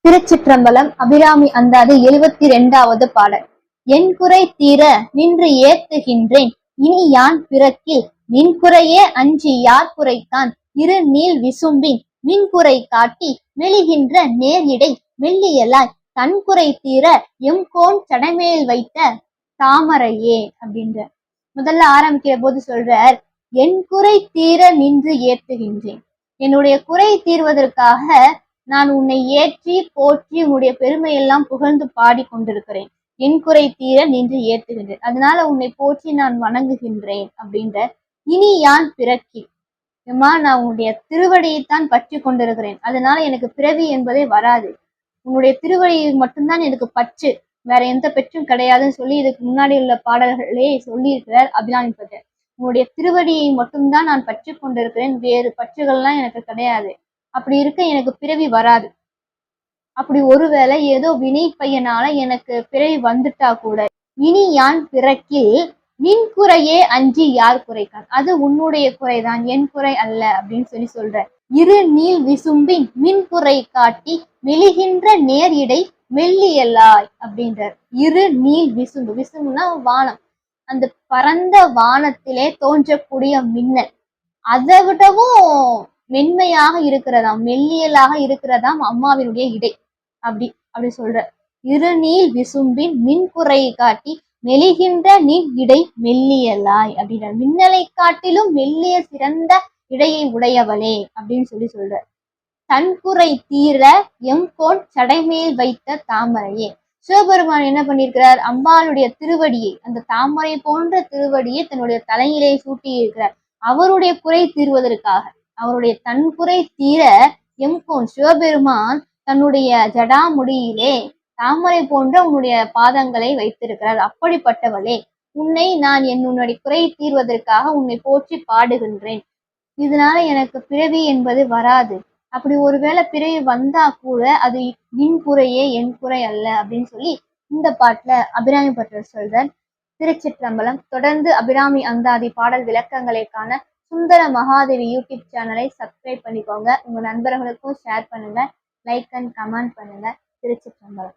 திருச்சிற்றம்பலம். அபிராமி அந்தாதி 72வது பாடல். என் குறை தீர நின்று ஏத்துகின்றேன் இனி யான் பிறக்கில் நின்குறையே அஞ்சி யார் குறைத்தான் இரு நீள் விசும்பின் மின்குறை காட்டி மெலிகின்ற நேர் இடை மெல்லியலாய் தன்குறை தீர எம்கோன் சடைமேல் வைத்த தாமரையே அப்படின்ற. முதல்ல ஆரம்பிக்கிற போது சொல்றார், என் குறை தீர நின்று ஏத்துகின்றேன். என்னுடைய குறை தீர்வதற்காக நான் உன்னை ஏற்றி போற்றி உன்னுடைய பெருமையெல்லாம் புகழ்ந்து பாடி கொண்டிருக்கிறேன். என் குறை தீர நின்று ஏத்துகின்றேன், அதனால உன்னை போற்றி நான் வணங்குகின்றேன் அப்படின்ற. இனி யான் பிறக்கி நான் உன்னுடைய திருவடியைத்தான் பற்றி கொண்டிருக்கிறேன், அதனால எனக்கு பிறவி என்பதே வராது. உன்னுடைய திருவடியை மட்டும்தான் எனக்கு பற்று, வேற எந்த பெற்றும் கிடையாதுன்னு சொல்லி இதுக்கு முன்னாடி உள்ள பாடல்களே சொல்லியிருக்கிறார் அபிராமி பட்டர். உன்னுடைய திருவடியை மட்டும்தான் நான் பற்றி கொண்டிருக்கிறேன், வேறு பற்றுகள்லாம் எனக்கு கிடையாது. அப்படி இருக்க எனக்கு பிறவி வராது. அப்படி ஒருவேளை ஏதோ வினை பையனால எனக்கு பிறவி வந்துட்டா கூட இனி யான் பிறக்கில் நின் குறையே அஞ்சி யார் குறைக்கான், அது உன்னுடைய குறைதான், என் குறை அல்ல அப்படின்னு சொல்ற. இரு நீள் விசும்பின் மின்குறை காட்டி மெலிகின்ற நேர் இடை மெல்லியலாய் அப்படின்றார். இரு நீள் விசும்பு, விசும்புனா வானம், அந்த பரந்த வானத்திலே தோன்றக்கூடிய மின்னல் அதை விடவும் மென்மையாக இருக்கிறதாம், மெல்லியலாக இருக்கிறதாம் அம்மாவினுடைய இடை. அப்படி சொல்ற. இருநீள் விசும்பின் மின்குறை காட்டி மெலிகின்ற நின் இடை மெல்லியலாய் அப்படின்ற. மின்னலை காட்டிலும் மெல்லிய சிறந்த இடையை உடையவளே அப்படின்னு சொல்ற. தன்குறை தீர எம்கோன் சடைமேல் வைத்த தாமரையே. சிவபெருமான் என்ன பண்ணியிருக்கிறார், அம்பாளுடைய திருவடியை, அந்த தாமரை போன்ற திருவடியை தன்னுடைய தலையிலே சூட்டி இருக்கிறார். அவருடைய குறை தீர்வதற்காக, அவருடைய தன்குறை தீர எம்கோன் சிவபெருமான் தன்னுடைய ஜடாமுடியிலே தாமரை போன்ற உன்னுடைய பாதங்களை வைத்திருக்கிறார். அப்படிப்பட்டவளே, உன்னை நான் உன்னுடைய குறை தீர்வதற்காக உன்னை போற்றி பாடுகின்றேன். இதனால எனக்கு பிறவி என்பது வராது. அப்படி ஒருவேளை பிறவி வந்தா கூட அது நின் குறையே என் குறை அல்ல அப்படின்னு சொல்லி இந்த பாட்டுல அபிராமி பட்டர் சொல்றார். திருச்சிற்றம்பலம். தொடர்ந்து அபிராமி அந்தாதி பாடல் விளக்கங்களை காண சுந்தர மகாதேவி யூடியூப் சேனலை சப்ஸ்கிரைப் பண்ணிக்கோங்க. உங்க நண்பர்களுக்கும் ஷேர் பண்ணுங்க, லைக் அண்ட் கமெண்ட் பண்ணுங்க. திருச்சிற்றம்பலம்.